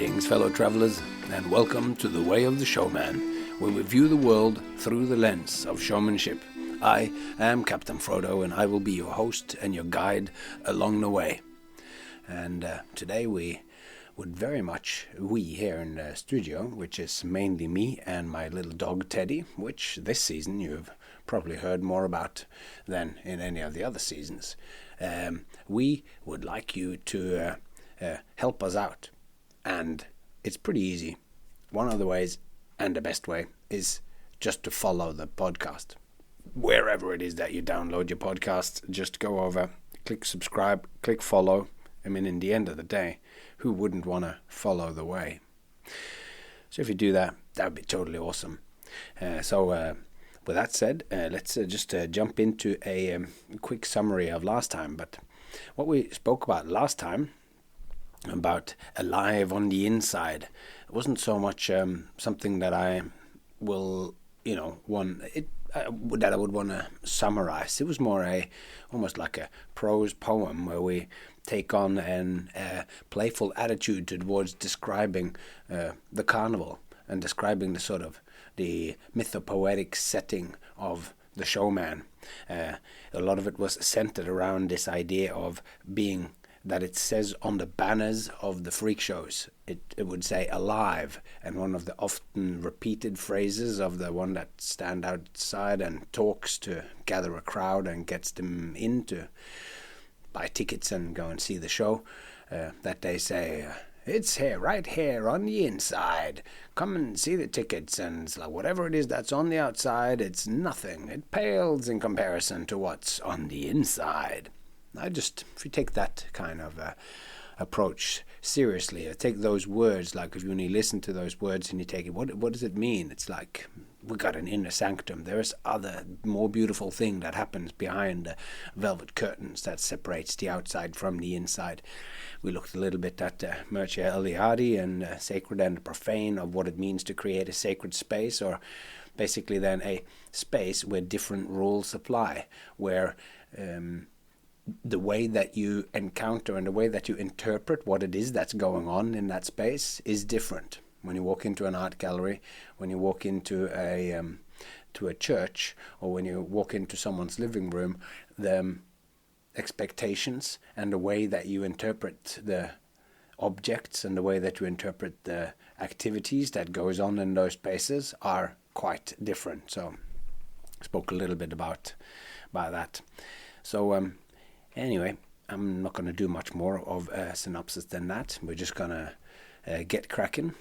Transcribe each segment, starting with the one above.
Greetings, fellow travelers, and welcome to the Way of the Showman, where we view the world through the lens of showmanship. I am Captain Frodo, and I will be your host and your guide along the way. And today we here in the studio, which is mainly me and my little dog Teddy, which this season you've probably heard more about than in any of the other seasons. We would like you to help us out. And it's pretty easy. One of the ways, and the best way, is just to follow the podcast. Wherever it is that you download your podcast, just go over, click subscribe, click follow. I mean, in the end of the day, who wouldn't want to follow the way? So if you do that, that would be totally awesome. So with that said, let's just jump into a quick summary of last time. But what we spoke about last time, about alive on the inside, it wasn't so much something that I will, that I would want to summarize. It was more almost like a prose poem where we take on a playful attitude towards describing the carnival and describing the sort of the mythopoetic setting of the showman. A lot of it was centered around this idea of being, that it says on the banners of the freak shows, it would say alive, and one of the often repeated phrases of the one that stand outside and talks to gather a crowd and gets them in to buy tickets and go and see the show, that they say, it's here, right here on the inside, come and see the tickets, and it's like whatever it is that's on the outside, it's nothing, it pales in comparison to what's on the inside. If you take that kind of approach seriously, take those words, like if you only listen to those words and you take it, what does it mean? It's like we got an inner sanctum. There is other, more beautiful thing that happens behind the velvet curtains that separates the outside from the inside. We looked a little bit at Mircea Eliade and Sacred and Profane, of what it means to create a sacred space, or basically then a space where different rules apply, where the way that you encounter and the way that you interpret what it is that's going on in that space is different. When you walk into an art gallery, when you walk into a church, or when you walk into someone's living room, the expectations and the way that you interpret the objects and the way that you interpret the activities that goes on in those spaces are quite different. So I spoke a little bit about that. So anyway, I'm not going to do much more of a synopsis than that. We're just going to get cracking.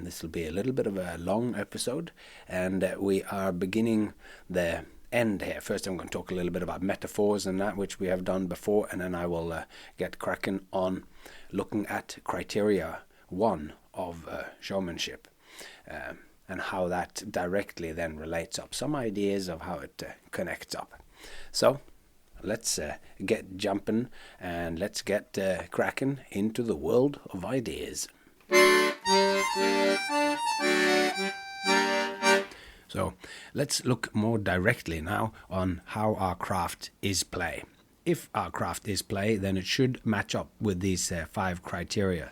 This will be a little bit of a long episode, and we are beginning the end here. First, I'm going to talk a little bit about metaphors and that, which we have done before, and then I will get cracking on looking at criteria 1 of showmanship, and how that directly then relates up. Some ideas of how it connects up. So let's get jumping, and let's get cracking into the world of ideas. So let's look more directly now on how our craft is play. If our craft is play, then it should match up with these 5 criteria.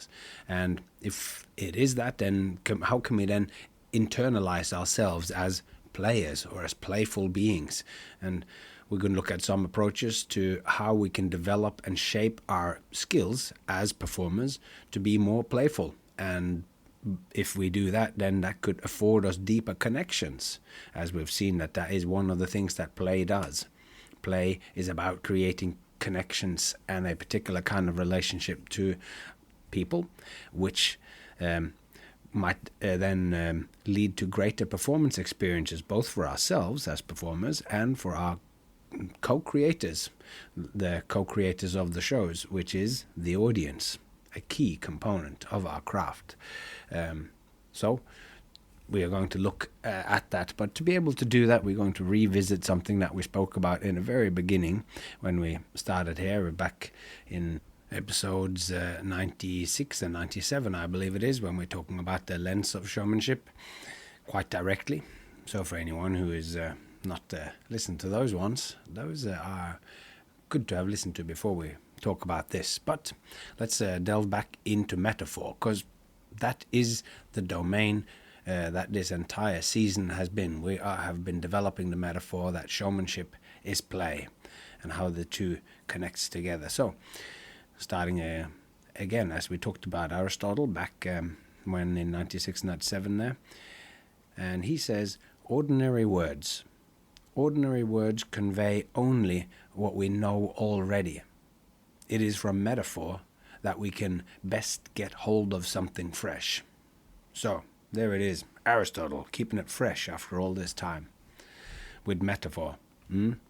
And if it is that, then how can we then internalize ourselves as players or as playful beings? And we're going to look at some approaches to how we can develop and shape our skills as performers to be more playful. And if we do that, then that could afford us deeper connections, as we've seen that is one of the things that play does. Play is about creating connections and a particular kind of relationship to people, which might then lead to greater performance experiences, both for ourselves as performers and for our co-creators, the co-creators of the shows, which is the audience, a key component of our craft. So we are going to look at that, but to be able to do that, we're going to revisit something that we spoke about in the very beginning when we started here back in episodes 96 and 97, I believe it is, when we're talking about the lens of showmanship quite directly. So for anyone who is not listened to those ones, those are good to have listened to before we talk about this. But let's delve back into metaphor, because That is the domain that this entire season has been. We have been developing the metaphor that showmanship is play and how the two connects together. So, starting again, as we talked about Aristotle back when in 96, 97 there, and he says, ordinary words convey only what we know already. It is from metaphor that we can best get hold of something fresh. So, there it is, Aristotle, keeping it fresh after all this time. With metaphor.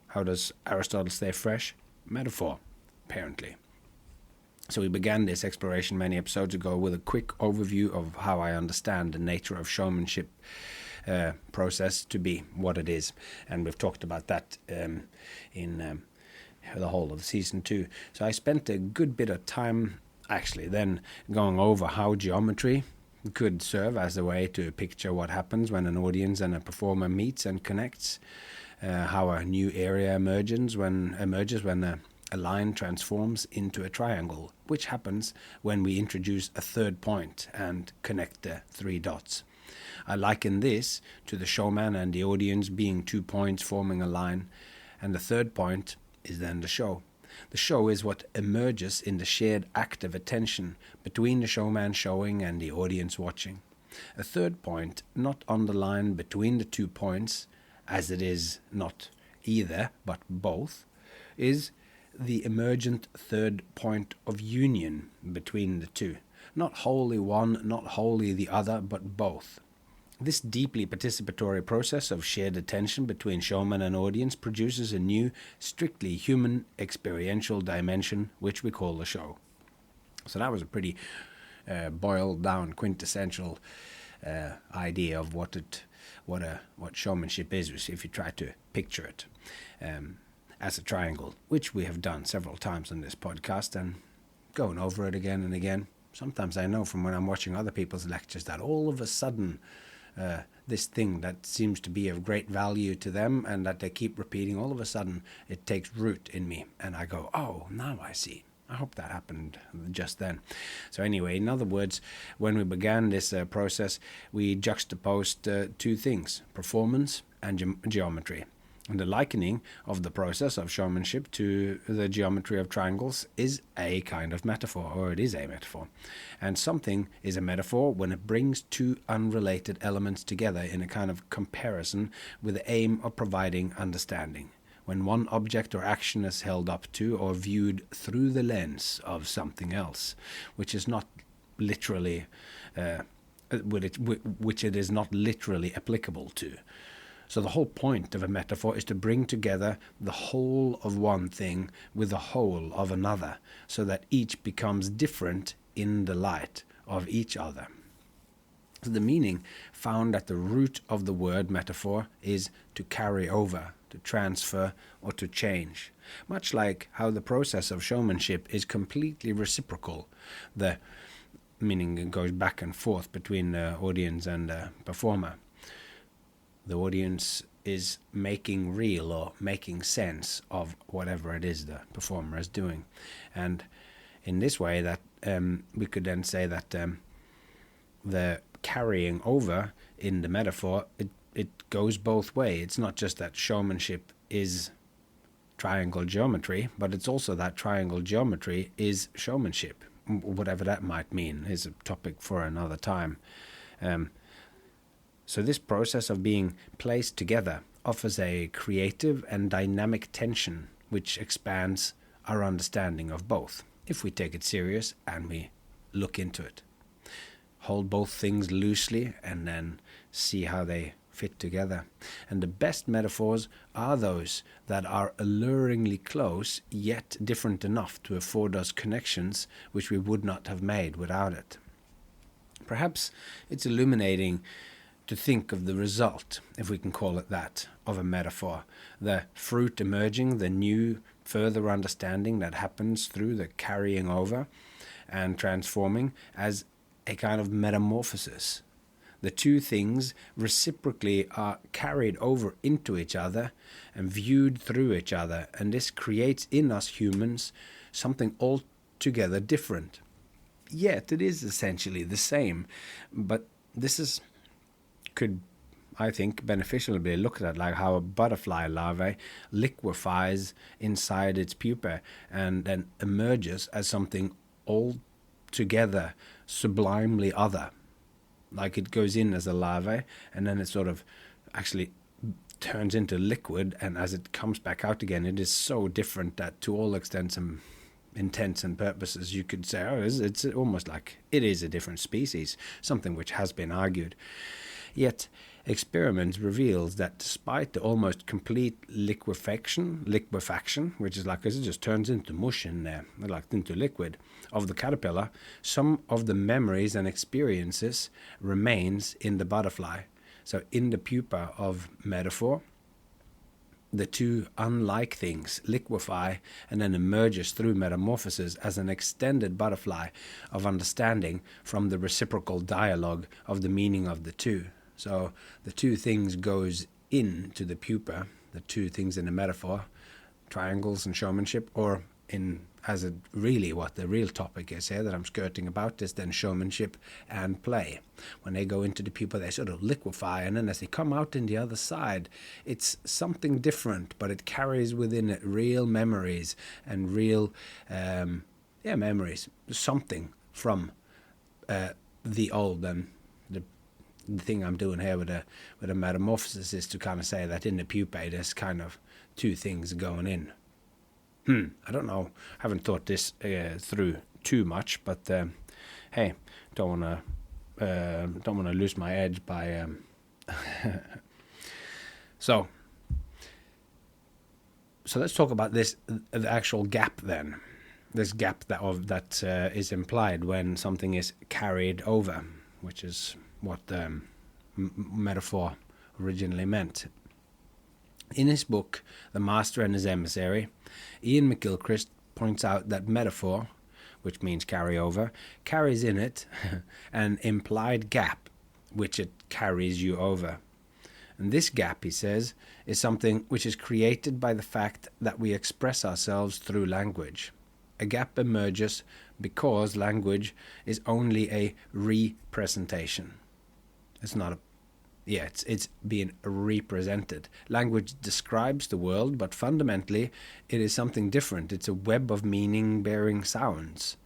How does Aristotle stay fresh? Metaphor, apparently. So we began this exploration many episodes ago with a quick overview of how I understand the nature of showmanship process to be what it is. And we've talked about that in the whole of season 2. So I spent a good bit of time actually then going over how geometry could serve as a way to picture what happens when an audience and a performer meets and connects, how a new area emerges when a line transforms into a triangle, which happens when we introduce a third point and connect the 3 dots. I liken this to the showman and the audience being 2 points forming a line, and the third point is then the show. The show is what emerges in the shared act of attention between the showman showing and the audience watching. A third point, not on the line between the 2 points, as it is not either but both, is the emergent third point of union between the two. Not wholly one, not wholly the other, but both. This deeply participatory process of shared attention between showman and audience produces a new, strictly human experiential dimension, which we call the show. So that was a pretty boiled down, quintessential idea of what showmanship is, if you try to picture it as a triangle, which we have done several times on this podcast and going over it again and again. Sometimes I know from when I'm watching other people's lectures that all of a sudden this thing that seems to be of great value to them and that they keep repeating, all of a sudden it takes root in me and I go, oh, now I see. I hope that happened just then. So anyway, in other words, when we began this process, we juxtaposed 2 things, performance and geometry. And the likening of the process of showmanship to the geometry of triangles is a kind of metaphor, or it is a metaphor. And something is a metaphor when it brings 2 unrelated elements together in a kind of comparison with the aim of providing understanding. When one object or action is held up to or viewed through the lens of something else, which is not literally, which it is not literally applicable to. So the whole point of a metaphor is to bring together the whole of one thing with the whole of another, so that each becomes different in the light of each other. So the meaning found at the root of the word metaphor is to carry over, to transfer, or to change. Much like how the process of showmanship is completely reciprocal. The meaning goes back and forth between the audience and the performer. The audience is making real or making sense of whatever it is the performer is doing. And in this way that we could then say that the carrying over in the metaphor, it goes both ways. It's not just that showmanship is triangle geometry, but it's also that triangle geometry is showmanship. Whatever that might mean is a topic for another time. So this process of being placed together offers a creative and dynamic tension which expands our understanding of both, if we take it serious and we look into it. Hold both things loosely and then see how they fit together. And the best metaphors are those that are alluringly close yet different enough to afford us connections which we would not have made without it. Perhaps it's illuminating to think of the result, if we can call it that, of a metaphor, the fruit emerging, the new further understanding that happens through the carrying over and transforming as a kind of metamorphosis. The 2 things reciprocally are carried over into each other and viewed through each other, and this creates in us humans something altogether different. yet it is essentially the same. But this could, I think, beneficially be looked at like how a butterfly larvae liquefies inside its pupa and then emerges as something altogether sublimely other. Like it goes in as a larvae and then it sort of actually turns into liquid, and as it comes back out again, it is so different that to all extents and intents and purposes you could say, oh, it's almost like it is a different species, something which has been argued. Yet experiments reveals that despite the almost complete liquefaction, which is like as it just turns into mush in there, like into liquid, of the caterpillar, some of the memories and experiences remains in the butterfly. So in the pupa of metaphor, the two unlike things liquefy and then emerges through metamorphosis as an extended butterfly of understanding from the reciprocal dialogue of the meaning of the two. So the two things goes into the pupa, the two things in the metaphor, triangles and showmanship, or in as it really what the real topic is here that I'm skirting about is then showmanship and play. When they go into the pupa, they sort of liquefy, and then as they come out in the other side, it's something different, but it carries within it real memories and real memories, something from the old. And the thing I'm doing here with a metamorphosis is to kind of say that in the pupa there's kind of two things going in. I don't know. I haven't thought this through too much, but hey, don't wanna lose my edge by. So let's talk about this, the actual gap then. This gap that is implied when something is carried over, which is what the metaphor originally meant. In his book, The Master and His Emissary, Ian McGilchrist points out that metaphor, which means carryover, carries in it an implied gap, which it carries you over. And this gap, he says, is something which is created by the fact that we express ourselves through language. A gap emerges because language is only a representation. It's not a it's being represented. Language describes the world, but fundamentally it is something different. It's a web of meaning-bearing sounds.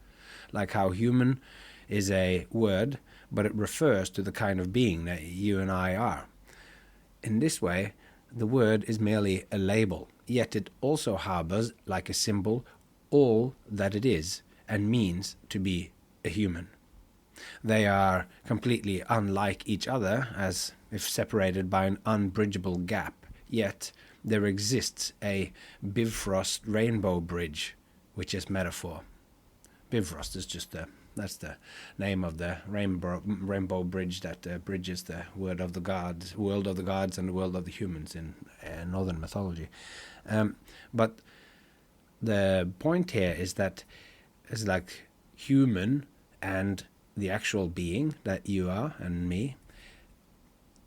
Like how human is a word, but it refers to the kind of being that you and I are. In this way, the word is merely a label, yet it also harbors, like a symbol, all that it is and means to be a human. They are completely unlike each other, as if separated by an unbridgeable gap, yet there exists a Bifrost rainbow bridge, which is metaphor. Bifrost is just that's the name of the rainbow bridge that bridges the world of the gods and the world of the humans in northern mythology. But the point here is that it's like human and the actual being that you are and me.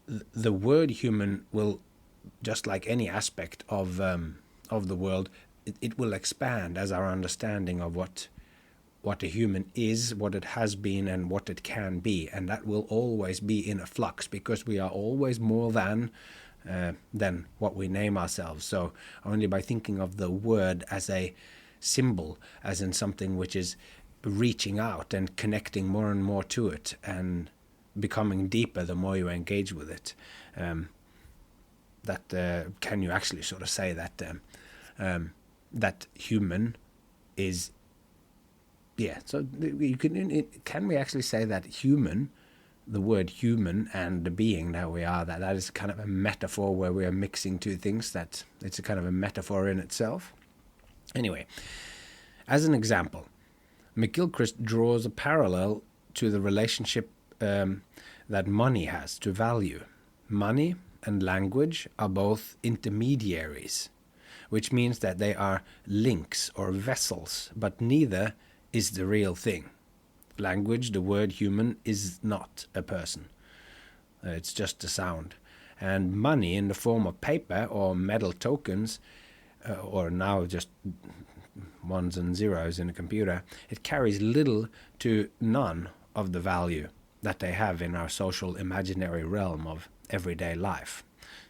The word human will, just like any aspect of the world, it will expand as our understanding of what a human is, what it has been, and what it can be, and that will always be in a flux because we are always more than what we name ourselves. So only by thinking of the word as a symbol, as in something which is reaching out and connecting more and more to it and becoming deeper the more you engage with it, can you actually sort of say that that human is so you can we actually say that human, the word human and the being that we are, that is kind of a metaphor where we are mixing two things, that it's a kind of a metaphor in itself? Anyway, as an example, McGilchrist draws a parallel to the relationship that money has to value. Money and language are both intermediaries, which means that they are links or vessels, but neither is the real thing. Language, the word human, is not a person. It's just a sound. And money in the form of paper or metal tokens or now just ones and zeros in a computer, it carries little to none of the value that they have in our social imaginary realm of everyday life.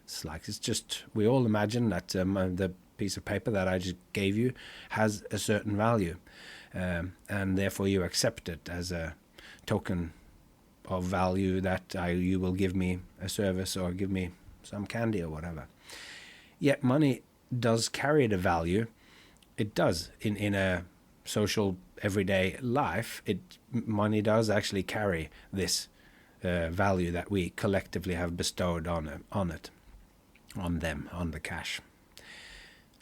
It's just, we all imagine that the piece of paper that I just gave you has a certain value, and therefore you accept it as a token of value that you will give me a service or give me some candy or whatever. Yet money does carry the value. It does in a social everyday life. Money does actually carry this value that we collectively have bestowed on the cash.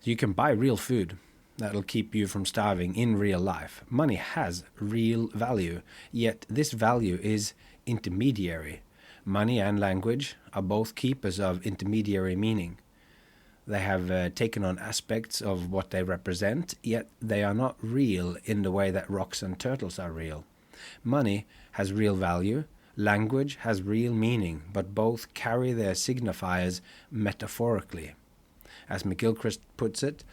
You can buy real food that'll keep you from starving in real life. Money has real value, yet this value is intermediary. Money and language are both keepers of intermediary meaning. They have taken on aspects of what they represent, yet they are not real in the way that rocks and turtles are real. Money has real value, language has real meaning, but both carry their signifiers metaphorically. As McGilchrist puts it,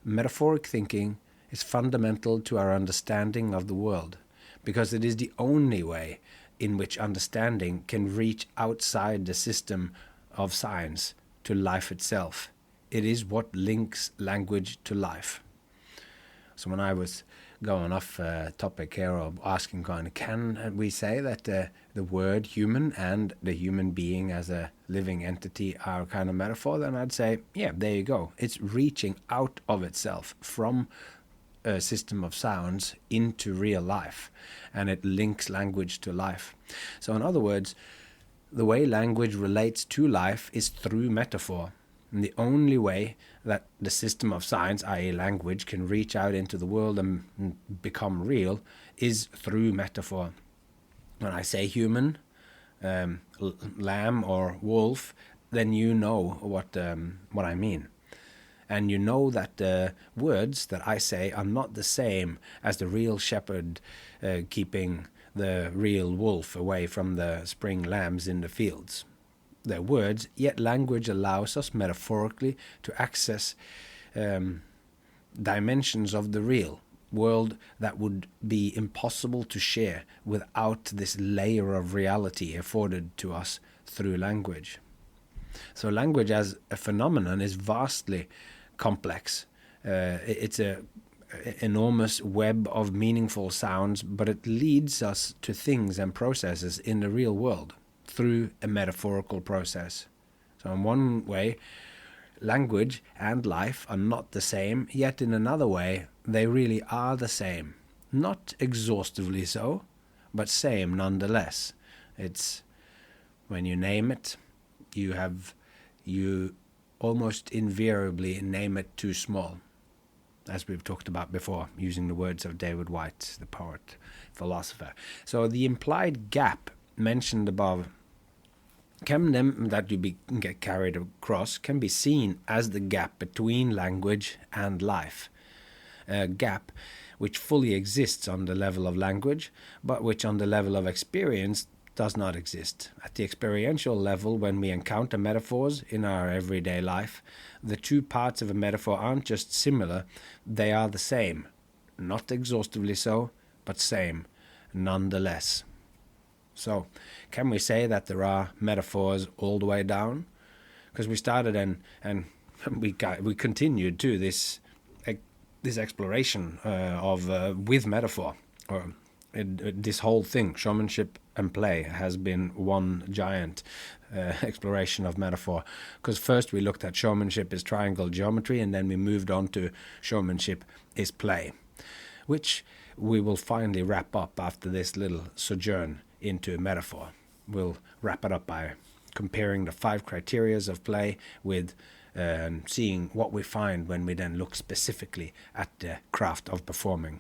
metaphoric thinking is fundamental to our understanding of the world, because it is the only way in which understanding can reach outside the system of science to life itself. It is what links language to life. So when I was going off topic here of asking can we say that the word human and the human being as a living entity are kind of metaphor, then I'd say, yeah, there you go. It's reaching out of itself from a system of sounds into real life, and it links language to life. So in other words, the way language relates to life is through metaphor. And the only way that the system of science, i.e. language, can reach out into the world and become real is through metaphor. When I say human, lamb or wolf, then you know what I mean. And you know that the words that I say are not the same as the real shepherd keeping the real wolf away from the spring lambs in the fields. They're words, yet language allows us metaphorically to access dimensions of the real world that would be impossible to share without this layer of reality afforded to us through language. So language as a phenomenon is vastly complex. It's an enormous web of meaningful sounds, but it leads us to things and processes in the real world through a metaphorical process. So in one way, language and life are not the same, yet in another way, they really are the same. Not exhaustively so, but same nonetheless. It's when you name it, you almost invariably name it too small, as we've talked about before, using the words of David Whyte, the poet, philosopher. So the implied gap mentioned above that you get carried across can be seen as the gap between language and life. A gap which fully exists on the level of language, but which on the level of experience does not exist. At the experiential level, when we encounter metaphors in our everyday life, the two parts of a metaphor aren't just similar, they are the same. Not exhaustively so, but same, nonetheless. So, can we say that there are metaphors all the way down? Because we started and we continued to this exploration with metaphor, or this whole thing, showmanship and play, has been one giant exploration of metaphor. Because first we looked at showmanship is triangle geometry, and then we moved on to showmanship is play, which we will finally wrap up after this little sojourn into metaphor. We'll wrap it up by comparing the 5 criterias of play with seeing what we find when we then look specifically at the craft of performing.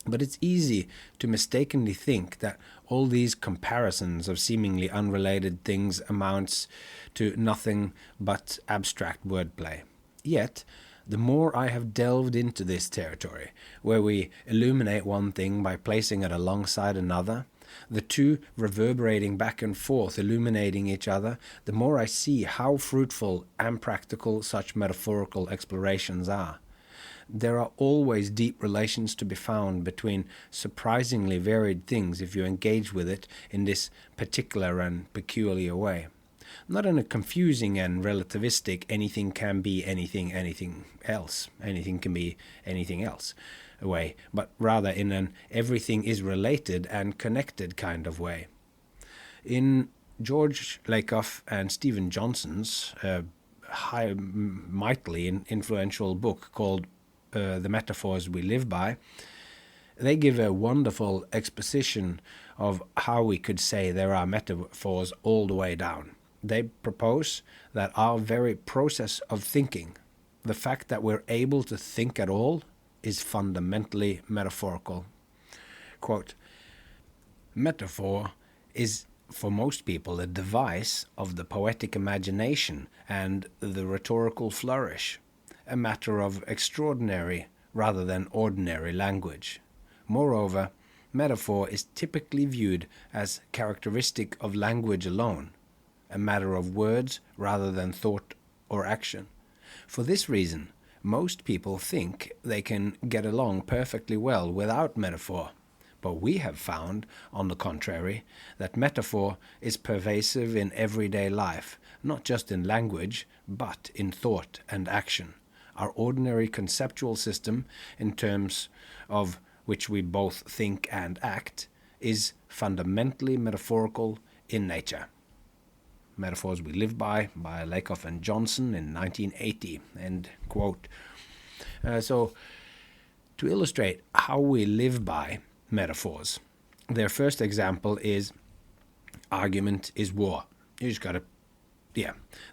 But it's easy to mistakenly think that all these comparisons of seemingly unrelated things amounts to nothing but abstract wordplay. Yet, the more I have delved into this territory, where we illuminate one thing by placing it alongside another, The two reverberating back and forth, illuminating each other, the more I see how fruitful and practical such metaphorical explorations are. There are always deep relations to be found between surprisingly varied things if you engage with it in this particular and peculiar way. Not in a confusing and relativistic anything can be anything else, anything can be anything else way, but rather in an everything is related and connected kind of way. In George Lakoff and Stephen Johnson's mightily influential book called The Metaphors We Live By, they give a wonderful exposition of how we could say there are metaphors all the way down. They propose that our very process of thinking, the fact that we're able to think at all, is fundamentally metaphorical. Quote, metaphor is for most people a device of the poetic imagination and the rhetorical flourish, a matter of extraordinary rather than ordinary language. Moreover, metaphor is typically viewed as characteristic of language alone, a matter of words rather than thought or action. For this reason, most people think they can get along perfectly well without metaphor, but we have found, on the contrary, that metaphor is pervasive in everyday life, not just in language, but in thought and action. Our ordinary conceptual system, in terms of which we both think and act, is fundamentally metaphorical in nature. Metaphors We Live By Lakoff and Johnson in 1980, end quote. So, to illustrate how we live by metaphors, their first example is argument is war. You just gotta,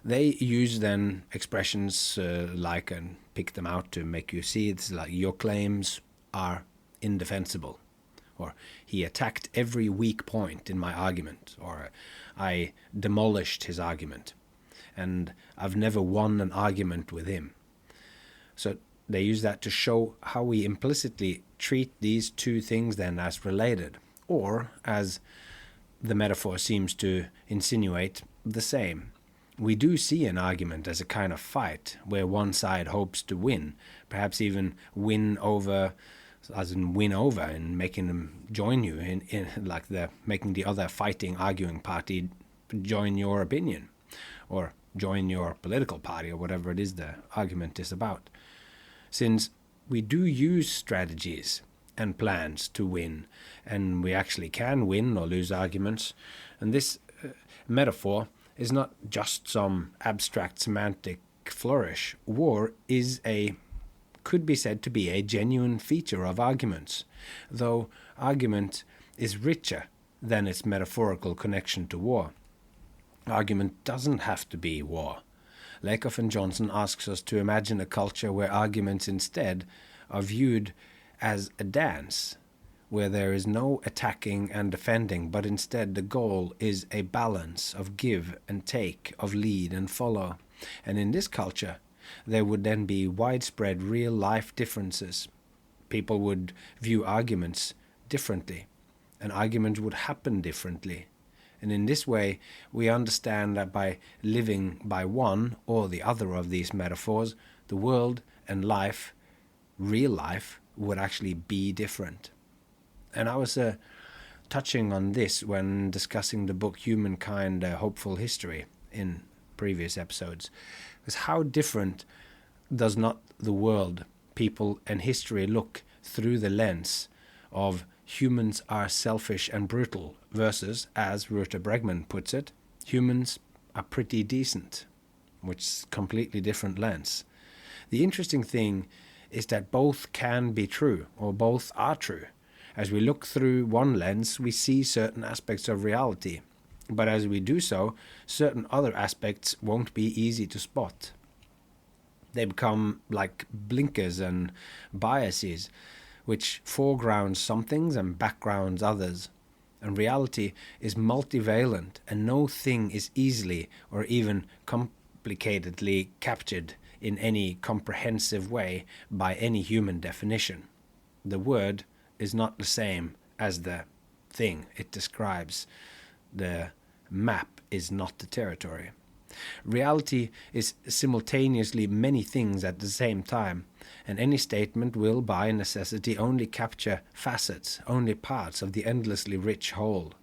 They use then expressions like, and pick them out to make you see, it's like, your claims are indefensible, or he attacked every weak point in my argument, or I demolished his argument, and I've never won an argument with him. So they use that to show how we implicitly treat these two things then as related, or, as the metaphor seems to insinuate, the same. We do see an argument as a kind of fight, where one side hopes to win, perhaps even win over and making them join you in like making the other fighting, arguing party join your opinion, or join your political party, or whatever it is the argument is about. Since we do use strategies and plans to win, and we actually can win or lose arguments, and this metaphor is not just some abstract semantic flourish. War could be said to be a genuine feature of arguments, though argument is richer than its metaphorical connection to war. Argument doesn't have to be war. Lakoff and Johnson asks us to imagine a culture where arguments instead are viewed as a dance, where there is no attacking and defending, but instead the goal is a balance of give and take, of lead and follow. And in this culture, there would then be widespread real-life differences. People would view arguments differently, and arguments would happen differently. And in this way, we understand that by living by one or the other of these metaphors, the world and life, real life, would actually be different. And I was touching on this when discussing the book Humankind, A Hopeful History in previous episodes. Because how different does not the world, people, and history look through the lens of humans are selfish and brutal versus, as Ruther Bregman puts it, humans are pretty decent, which is a completely different lens. The interesting thing is that both can be true, or both are true. As we look through one lens, we see certain aspects of reality, but as we do so, certain other aspects won't be easy to spot. They become like blinkers and biases, which foregrounds some things and backgrounds others. And reality is multivalent, and no thing is easily or even complicatedly captured in any comprehensive way by any human definition. The word is not the same as the thing. It describes the map is not the territory. Reality is simultaneously many things at the same time, and any statement will by necessity only capture facets, only parts of the endlessly rich whole.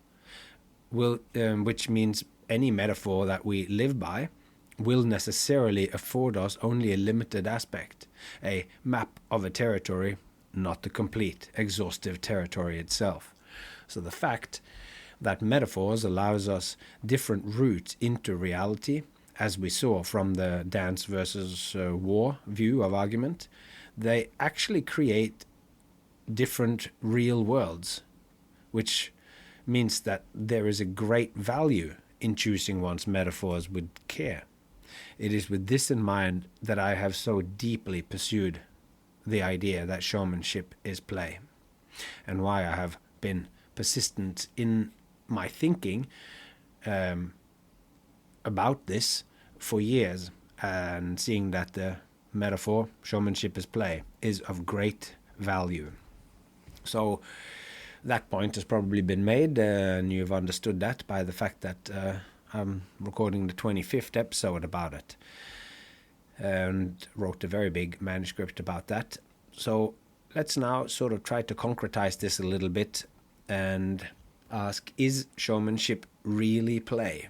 Which means any metaphor that we live by will necessarily afford us only a limited aspect, a map of a territory, not the complete, exhaustive territory itself. So the fact that metaphors allows us different routes into reality, as we saw from the dance versus war view of argument, they actually create different real worlds, which means that there is a great value in choosing one's metaphors with care. It is with this in mind that I have so deeply pursued the idea that showmanship is play, and why I have been persistent in my thinking about this for years, and seeing that the metaphor showmanship is play is of great value. So that point has probably been made, and you've understood that by the fact that I'm recording the 25th episode about it, and wrote a very big manuscript about that. So let's now sort of try to concretize this a little bit and ask, is showmanship really play?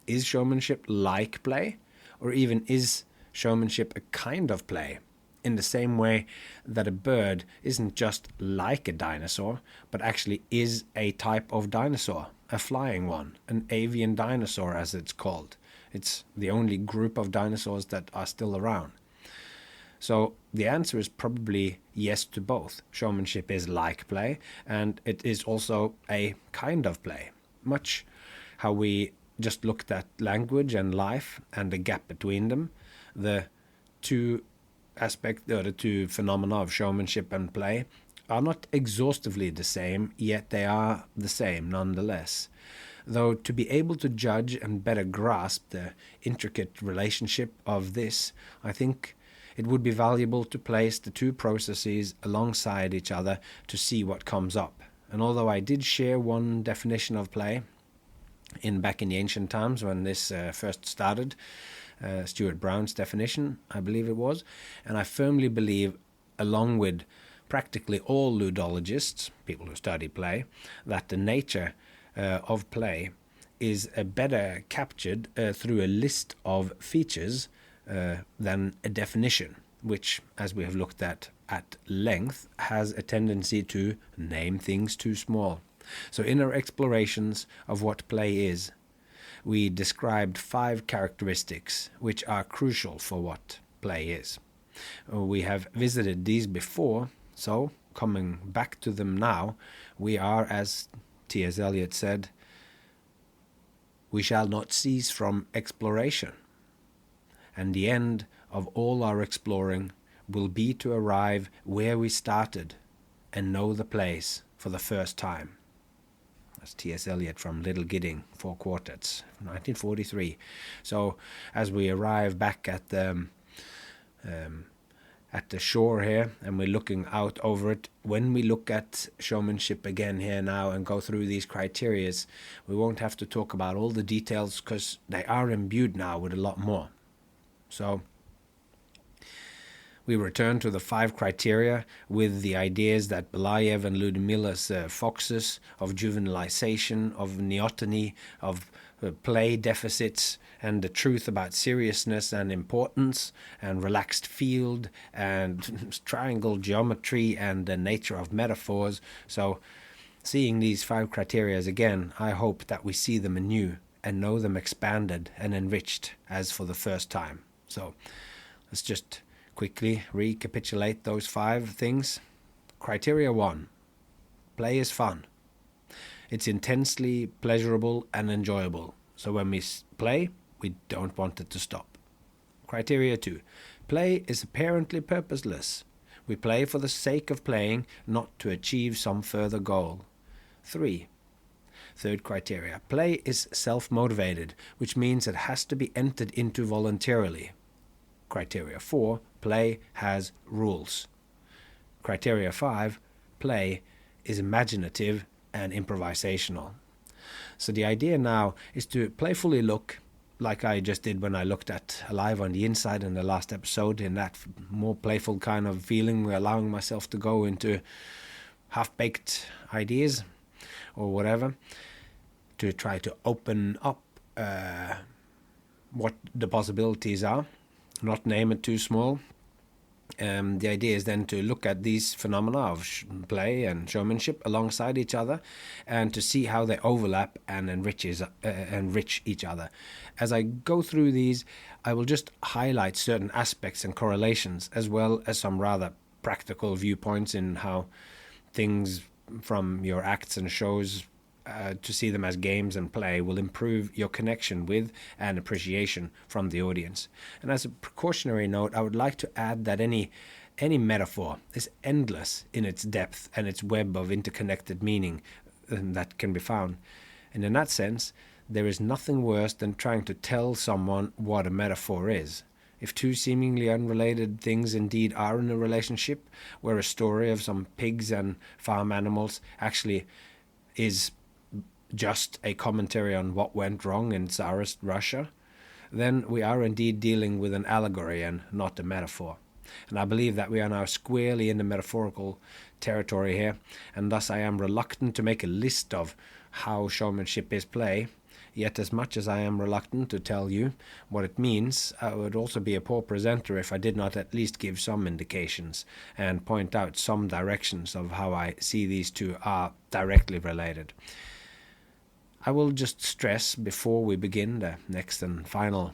Is showmanship like play? Or even is showmanship a kind of play? In the same way that a bird isn't just like a dinosaur, but actually is a type of dinosaur, a flying one, an avian dinosaur as it's called. It's the only group of dinosaurs that are still around. So the answer is probably yes to both. Showmanship is like play, and it is also a kind of play. Much how we just looked at language and life and the gap between them, the two phenomena of showmanship and play are not exhaustively the same, yet they are the same nonetheless. Though to be able to judge and better grasp the intricate relationship of this, I think it would be valuable to place the two processes alongside each other to see what comes up. And although I did share one definition of play back in the ancient times when this first started, Stuart Brown's definition, I believe it was, and I firmly believe, along with practically all ludologists, people who study play, that the nature of play is better captured through a list of features than a definition, which, as we have looked at length, has a tendency to name things too small. So in our explorations of what play is, we described 5 characteristics which are crucial for what play is. We have visited these before, so coming back to them now, we are, as T.S. Eliot said, we shall not cease from exploration. And the end of all our exploring will be to arrive where we started and know the place for the first time. That's T.S. Eliot from Little Gidding, 4 quartets, 1943. So as we arrive back at the shore here, and we're looking out over it, when we look at showmanship again here now and go through these criterias, we won't have to talk about all the details because they are imbued now with a lot more. So we return to the 5 criteria with the ideas that Belayev and Ludmila's foxes of juvenilization, of neoteny, of play deficits, and the truth about seriousness and importance, and relaxed field, and triangle geometry, and the nature of metaphors. So seeing these 5 criteria again, I hope that we see them anew and know them expanded and enriched as for the first time. So let's just quickly recapitulate those 5 things. Criteria 1. Play is fun. It's intensely pleasurable and enjoyable. So when we play, we don't want it to stop. Criteria 2. Play is apparently purposeless. We play for the sake of playing, not to achieve some further goal. 3. Third criteria. Play is self-motivated, which means it has to be entered into voluntarily. Criteria 4. Play has rules. Criteria 5. Play is imaginative and improvisational. So the idea now is to playfully look, like I just did when I looked at Alive on the Inside in the last episode, in that more playful kind of feeling, allowing myself to go into half-baked ideas or whatever, to try to open up what the possibilities are, not name it too small. The idea is then to look at these phenomena of play and showmanship alongside each other, and to see how they overlap and enrich each other. As I go through these, I will just highlight certain aspects and correlations, as well as some rather practical viewpoints in how things from your acts and shows, to see them as games and play, will improve your connection with and appreciation from the audience. And as a precautionary note, I would like to add that any metaphor is endless in its depth and its web of interconnected meaning that can be found. And in that sense, there is nothing worse than trying to tell someone what a metaphor is. If two seemingly unrelated things indeed are in a relationship, where a story of some pigs and farm animals actually is just a commentary on what went wrong in Tsarist Russia, then we are indeed dealing with an allegory and not a metaphor. And I believe that we are now squarely in the metaphorical territory here, and thus I am reluctant to make a list of how showmanship is play. Yet as much as I am reluctant to tell you what it means, I would also be a poor presenter if I did not at least give some indications and point out some directions of how I see these two are directly related. I will just stress before we begin the next and final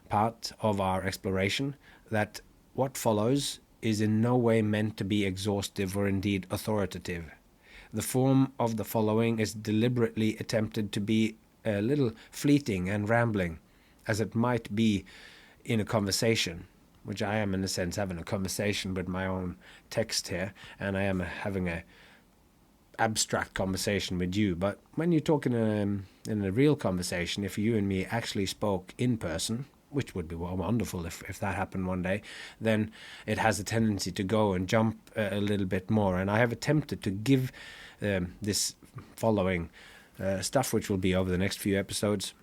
part of our exploration that what follows is in no way meant to be exhaustive or indeed authoritative. The form of the following is deliberately attempted to be a little fleeting and rambling, as it might be in a conversation, which I am in a sense having a conversation with my own text here, and I am having a abstract conversation with you. But when you talk in a real conversation, if you and me actually spoke in person, which would be wonderful if that happened one day, then it has a tendency to go and jump a little bit more. And I have attempted to give this following stuff, which will be over the next few episodes,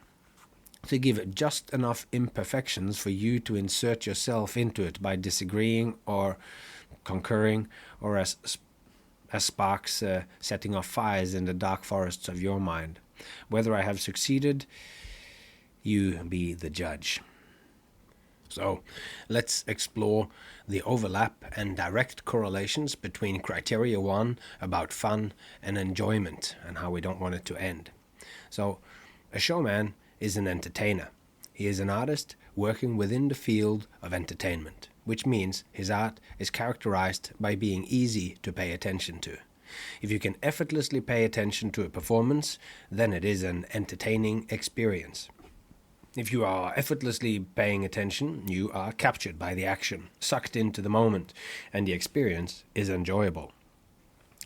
to give it just enough imperfections for you to insert yourself into it by disagreeing or concurring, or as sparks setting off fires in the dark forests of your mind. Whether I have succeeded, you be the judge. So let's explore the overlap and direct correlations between criteria 1 about fun and enjoyment, and how we don't want it to end. So a showman is an entertainer. He is an artist working within the field of entertainment, which means his art is characterized by being easy to pay attention to. If you can effortlessly pay attention to a performance, then it is an entertaining experience. If you are effortlessly paying attention, you are captured by the action, sucked into the moment, and the experience is enjoyable.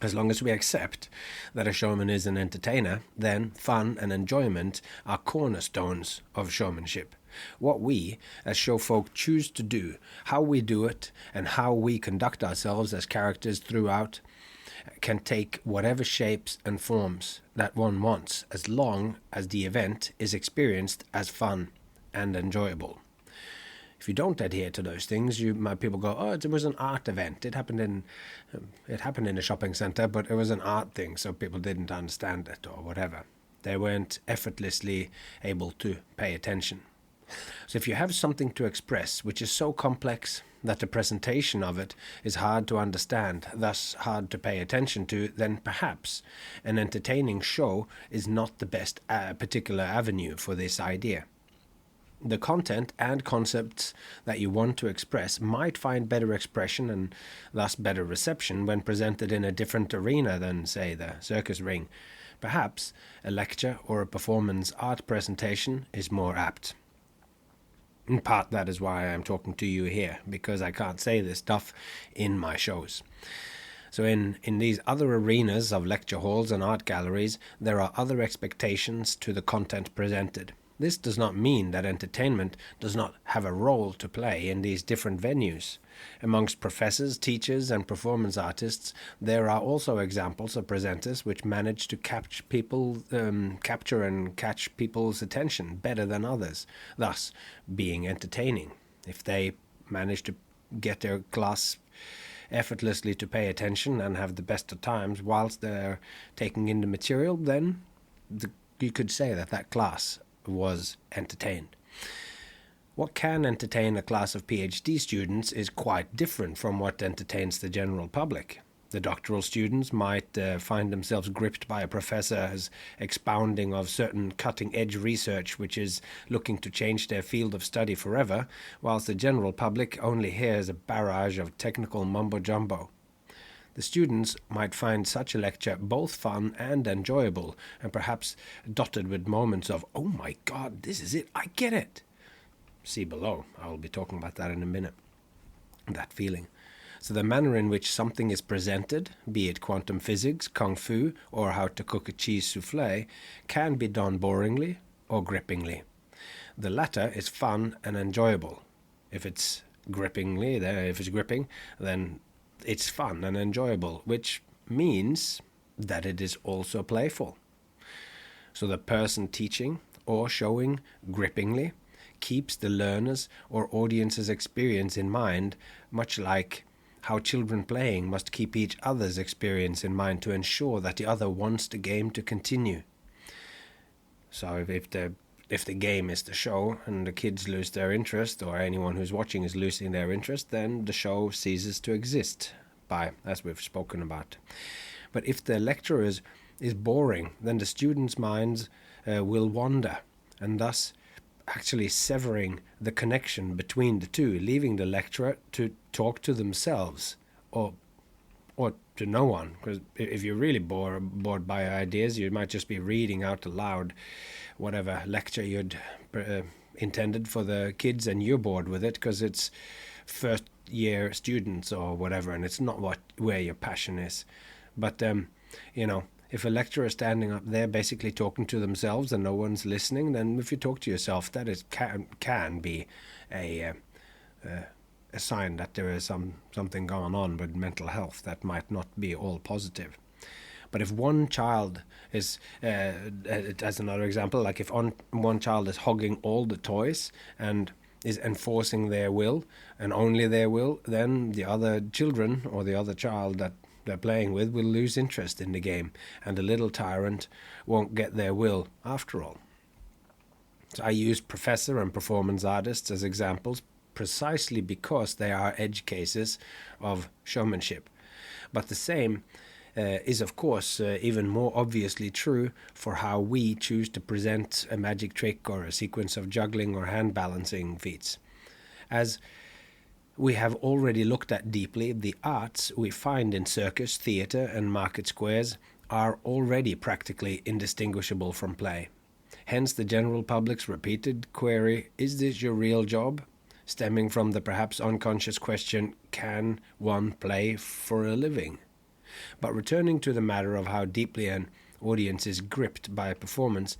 As long as we accept that a showman is an entertainer, then fun and enjoyment are cornerstones of showmanship. What we, as showfolk, choose to do, how we do it, and how we conduct ourselves as characters throughout, can take whatever shapes and forms that one wants, as long as the event is experienced as fun and enjoyable. If you don't adhere to those things, people go, "Oh, it was an art event. It happened in a shopping center, but it was an art thing, so people didn't understand it," or whatever. They weren't effortlessly able to pay attention. So if you have something to express which is so complex that the presentation of it is hard to understand, thus hard to pay attention to, then perhaps an entertaining show is not the best particular avenue for this idea. The content and concepts that you want to express might find better expression and thus better reception when presented in a different arena than, say, the circus ring. Perhaps a lecture or a performance art presentation is more apt. In part, that is why I am talking to you here, because I can't say this stuff in my shows. So in these other arenas of lecture halls and art galleries, there are other expectations to the content presented. This does not mean that entertainment does not have a role to play in these different venues. Amongst professors, teachers, and performance artists, there are also examples of presenters which manage to capture and catch people's attention better than others, thus being entertaining. If they manage to get their class effortlessly to pay attention and have the best of times whilst they're taking in the material, then you could say that class was entertained. What can entertain a class of PhD students is quite different from what entertains the general public. The doctoral students might find themselves gripped by a professor as expounding of certain cutting-edge research which is looking to change their field of study forever, whilst the general public only hears a barrage of technical mumbo-jumbo. The students might find such a lecture both fun and enjoyable, and perhaps dotted with moments of, "Oh my God, this is it, I get it." See below, I will be talking about that in a minute. That feeling. So the manner in which something is presented, be it quantum physics, kung fu, or how to cook a cheese souffle, can be done boringly or grippingly. The latter is fun and enjoyable. If it's gripping, then it's fun and enjoyable, which means that it is also playful. So the person teaching or showing grippingly keeps the learner's or audience's experience in mind, much like how children playing must keep each other's experience in mind to ensure that the other wants the game to continue. So if the game is the show and the kids lose their interest, or anyone who's watching is losing their interest, then the show ceases to exist, as we've spoken about. But if the lecturer is boring, then the students' minds will wander, and thus actually severing the connection between the two, leaving the lecturer to talk to themselves or to no one. Because if you're really bored by ideas, you might just be reading out aloud whatever lecture you'd intended for the kids, and you're bored with it because it's first year students or whatever, and it's not where your passion is. But if a lecturer is standing up there basically talking to themselves and no one's listening, then if you talk to yourself, that can be a sign that there is something going on with mental health that might not be all positive. But if one child is, as another example, like if one child is hogging all the toys and is enforcing their will and only their will, then the other children or the other child that they're playing with will lose interest in the game, and the little tyrant won't get their will after all. So I use professor and performance artists as examples precisely because they are edge cases of showmanship. But the same is of course even more obviously true for how we choose to present a magic trick or a sequence of juggling or hand balancing feats. As we have already looked at deeply, the arts we find in circus, theatre and market squares are already practically indistinguishable from play. Hence the general public's repeated query, "Is this your real job?" stemming from the perhaps unconscious question, "Can one play for a living?" But returning to the matter of how deeply an audience is gripped by a performance,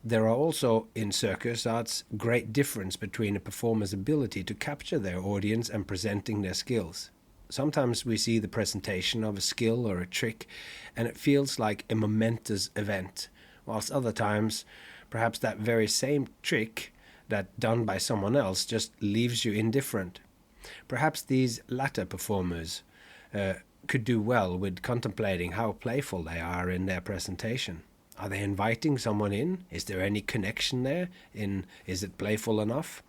there are also in circus arts great difference between a performer's ability to capture their audience and presenting their skills. Sometimes we see the presentation of a skill or a trick and it feels like a momentous event, whilst other times perhaps that very same trick that done by someone else just leaves you indifferent. Perhaps these latter performers could do well with contemplating how playful they are in their presentation. Are they inviting someone in? Is there any connection there? Is it playful enough?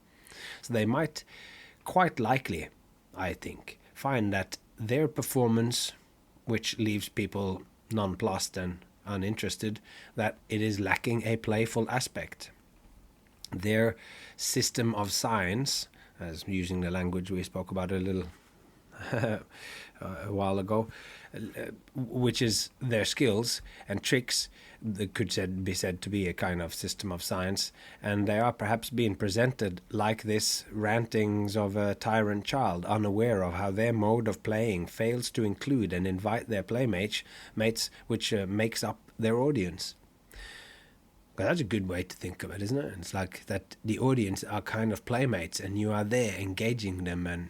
So they might quite likely, I think, find that their performance, which leaves people nonplussed and uninterested, that it is lacking a playful aspect. Their system of science, as using the language we spoke about a little a while ago, which is their skills and tricks that could be said to be a kind of system of science, and they are perhaps being presented like this rantings of a tyrant child, unaware of how their mode of playing fails to include and invite their playmates, which makes up their audience. That's a good way to think of it, isn't it? It's like that the audience are kind of playmates and you are there engaging them and,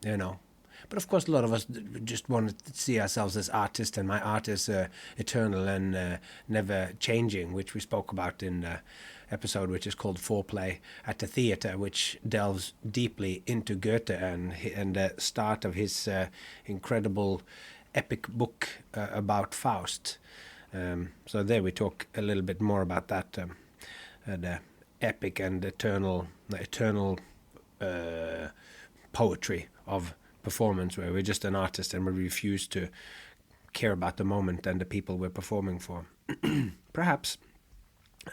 you know. But of course, a lot of us just want to see ourselves as artists, and my art is eternal and never changing, which we spoke about in the episode which is called Foreplay at the Theatre, which delves deeply into Goethe and the start of his incredible epic book about Faust. So there we talk a little bit more about that, the epic and eternal poetry of performance, where we're just an artist and we refuse to care about the moment and the people we're performing for. Perhaps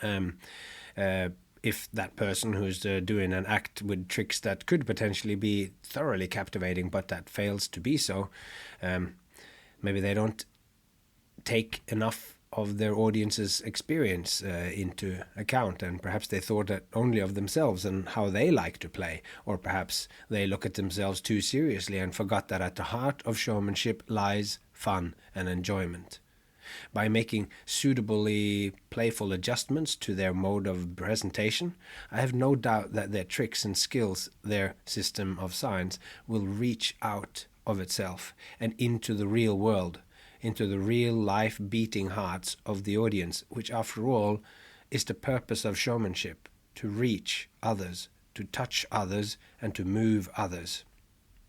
if that person who's doing an act with tricks that could potentially be thoroughly captivating, but that fails to be so, maybe they don't take enough of their audience's experience into account, and perhaps they thought that only of themselves and how they like to play, or perhaps they look at themselves too seriously and forgot that at the heart of showmanship lies fun and enjoyment. By making suitably playful adjustments to their mode of presentation, I have no doubt that their tricks and skills, their system of signs, will reach out of itself and into the real world, into the real life beating hearts of the audience, which after all is the purpose of showmanship, to reach others, to touch others, and to move others,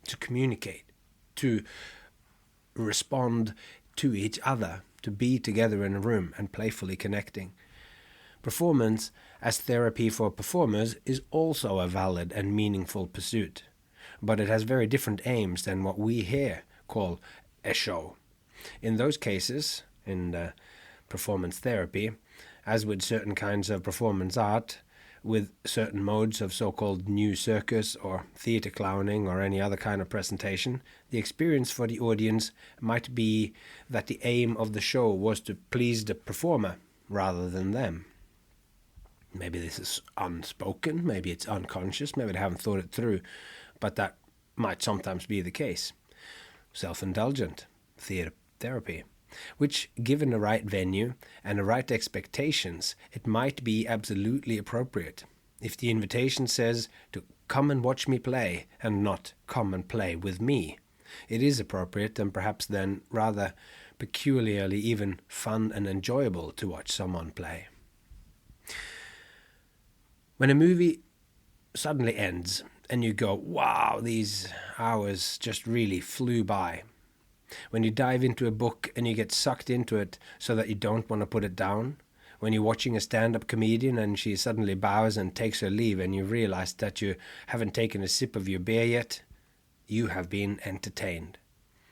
to communicate, to respond to each other, to be together in a room and playfully connecting. Performance as therapy for performers is also a valid and meaningful pursuit, but it has very different aims than what we here call a show. In those cases, in performance therapy, as with certain kinds of performance art, with certain modes of so-called new circus or theatre clowning or any other kind of presentation, the experience for the audience might be that the aim of the show was to please the performer rather than them. Maybe this is unspoken, maybe it's unconscious, maybe they haven't thought it through, but that might sometimes be the case. Self-indulgent theatre therapy, which, given the right venue and the right expectations, it might be absolutely appropriate. If the invitation says to come and watch me play and not come and play with me, it is appropriate and perhaps then rather peculiarly even fun and enjoyable to watch someone play. When a movie suddenly ends and you go, wow, these hours just really flew by. When you dive into a book and you get sucked into it so that you don't want to put it down. When you're watching a stand-up comedian and she suddenly bows and takes her leave and you realize that you haven't taken a sip of your beer yet, you have been entertained.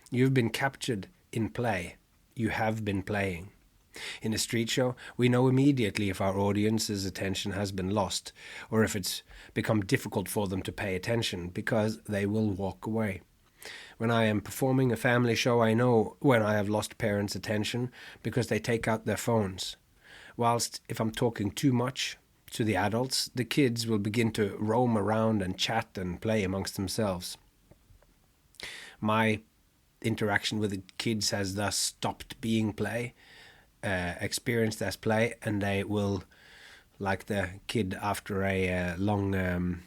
You've been captured in play. You have been playing. In a street show, we know immediately if our audience's attention has been lost or if it's become difficult for them to pay attention, because they will walk away. When I am performing a family show, I know when I have lost parents' attention because they take out their phones. Whilst if I'm talking too much to the adults, the kids will begin to roam around and chat and play amongst themselves. My interaction with the kids has thus stopped being play, experienced as play, and they will, like the kid after a long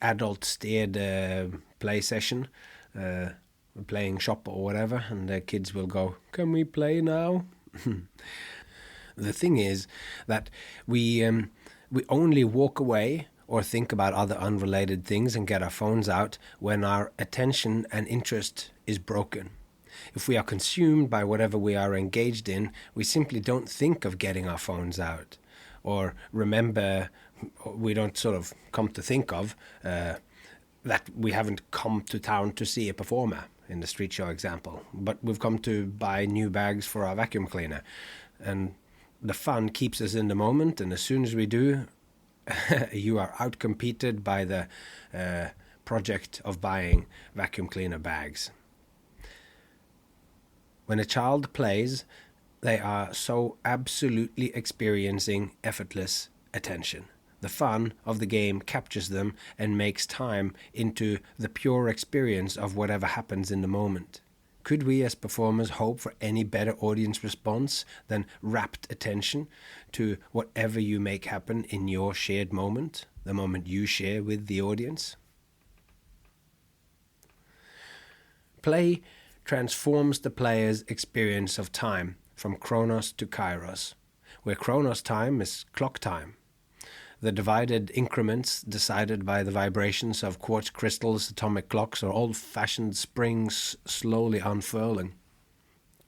adult-steered play session, playing shop or whatever, and the kids will go, "Can we play now?" The thing is that we only walk away or think about other unrelated things and get our phones out when our attention and interest is broken. If we are consumed by whatever we are engaged in, we simply don't think of getting our phones out, or remember, we don't sort of come to think of that we haven't come to town to see a performer in the street show example, but we've come to buy new bags for our vacuum cleaner. And the fun keeps us in the moment, and as soon as we do, you are outcompeted by the project of buying vacuum cleaner bags. When a child plays, they are so absolutely experiencing effortless attention. The fun of the game captures them and makes time into the pure experience of whatever happens in the moment. Could we as performers hope for any better audience response than rapt attention to whatever you make happen in your shared moment, the moment you share with the audience? Play transforms the player's experience of time from Kronos to Kairos, where Kronos time is clock time, the divided increments decided by the vibrations of quartz crystals, atomic clocks, or old-fashioned springs slowly unfurling.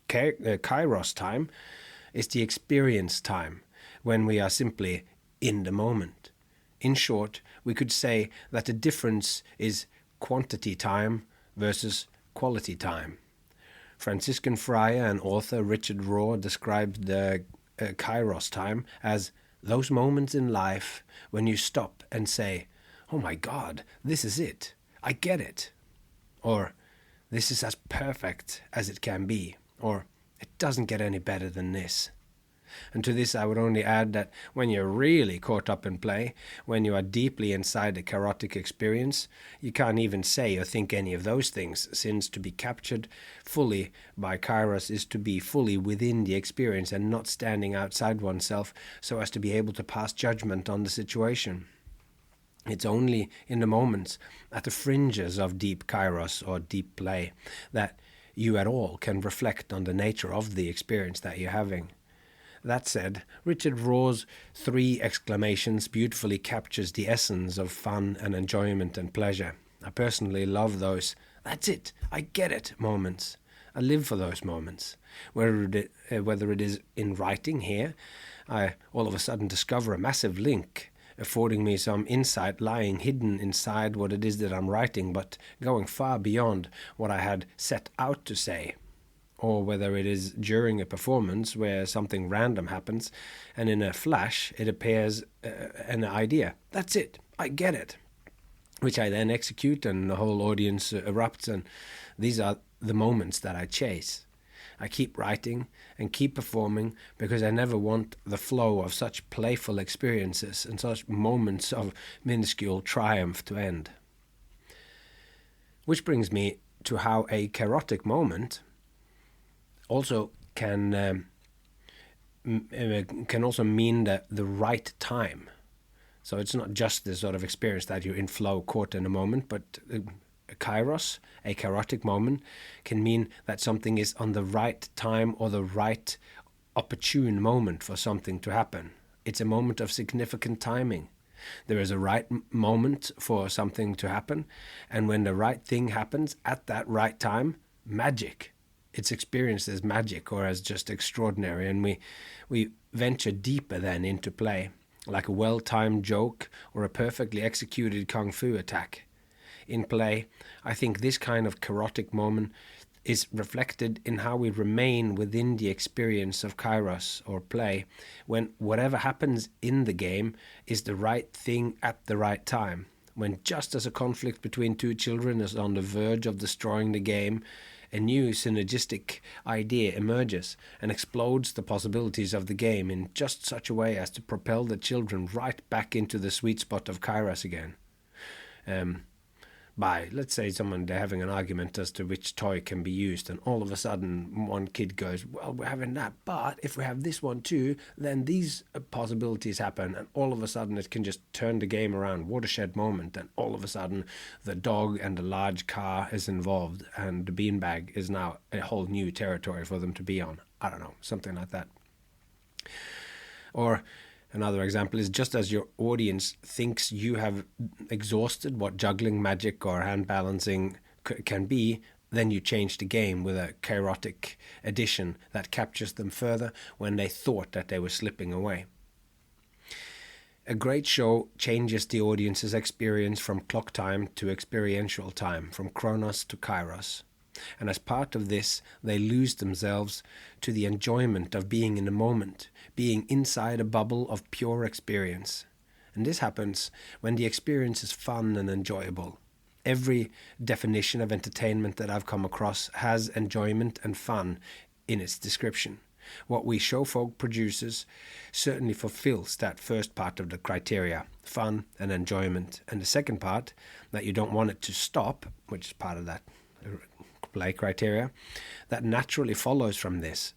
Kairos time is the experience time, when we are simply in the moment. In short, we could say that the difference is quantity time versus quality time. Franciscan friar and author Richard Rohr described the Kairos time as those moments in life when you stop and say, "Oh my God, this is it. I get it." Or, "This is as perfect as it can be." Or, "It doesn't get any better than this." And to this I would only add that when you're really caught up in play, when you are deeply inside the kairotic experience, you can't even say or think any of those things, since to be captured fully by Kairos is to be fully within the experience and not standing outside oneself so as to be able to pass judgment on the situation. It's only in the moments, at the fringes of deep Kairos or deep play, that you at all can reflect on the nature of the experience that you're having. That said, Richard Rohr's 3 exclamations beautifully captures the essence of fun and enjoyment and pleasure. I personally love those "that's it, I get it" moments. I live for those moments. Whether it is in writing here, I all of a sudden discover a massive link, affording me some insight lying hidden inside what it is that I'm writing, but going far beyond what I had set out to say. Or whether it is during a performance where something random happens, and in a flash it appears an idea. "That's it, I get it," which I then execute, and the whole audience erupts, and these are the moments that I chase. I keep writing and keep performing because I never want the flow of such playful experiences and such moments of minuscule triumph to end. Which brings me to how a kairotic moment also can also mean the right time. So it's not just this sort of experience that you're in flow, caught in a moment, but a kairotic moment, can mean that something is on the right time or the right opportune moment for something to happen. It's a moment of significant timing. There is a right moment for something to happen, and when the right thing happens at that right time, magic. It's experienced as magic or as just extraordinary, and we venture deeper then into play, like a well-timed joke or a perfectly executed kung fu attack. In play, I think this kind of kairotic moment is reflected in how we remain within the experience of Kairos or play, when whatever happens in the game is the right thing at the right time. When just as a conflict between 2 children is on the verge of destroying the game, a new synergistic idea emerges and explodes the possibilities of the game in just such a way as to propel the children right back into the sweet spot of Kairos again. By, let's say, they're having an argument as to which toy can be used, and all of a sudden one kid goes, "Well, we're having that, but if we have this one too, then these possibilities happen," and all of a sudden it can just turn the game around, watershed moment, and all of a sudden the dog and the large car is involved, and the beanbag is now a whole new territory for them to be on. I don't know, something like that. Or another example is, just as your audience thinks you have exhausted what juggling, magic, or hand balancing can be, then you change the game with a kairotic addition that captures them further when they thought that they were slipping away. A great show changes the audience's experience from clock time to experiential time, from Kronos to Kairos. And as part of this, they lose themselves to the enjoyment of being in the moment, being inside a bubble of pure experience. And this happens when the experience is fun and enjoyable. Every definition of entertainment that I've come across has enjoyment and fun in its description. What We Show Folk produces certainly fulfills that first part of the criteria, fun and enjoyment. And the second part, that you don't want it to stop, which is part of that play criteria that naturally follows from this.